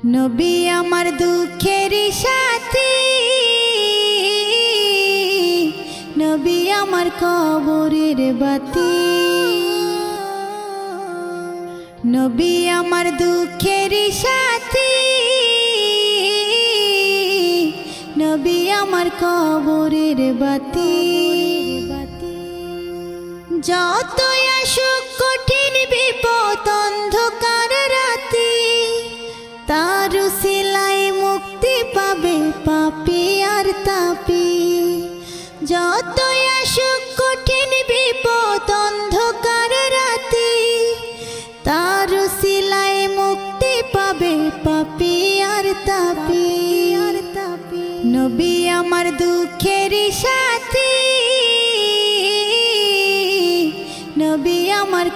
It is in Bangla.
নবী আমার দুঃখের সাথী, নবী আমার কবরের বাতি। নবী আমার দুঃখের সাথী, নবী আমার কবরের বাতি। যতই আসুক কঠিন বিপদ অন্ধকার রাতি, তার উসিলায় মুক্তি পাবে পাপী আর তাপী। যতই আসুক কঠিন বিপদ অন্ধকার রাতি, তার উসিলায় মুক্তি পাবে পাপী আর তাপী। নবী আমার দুঃখের সাথী, নবী আমার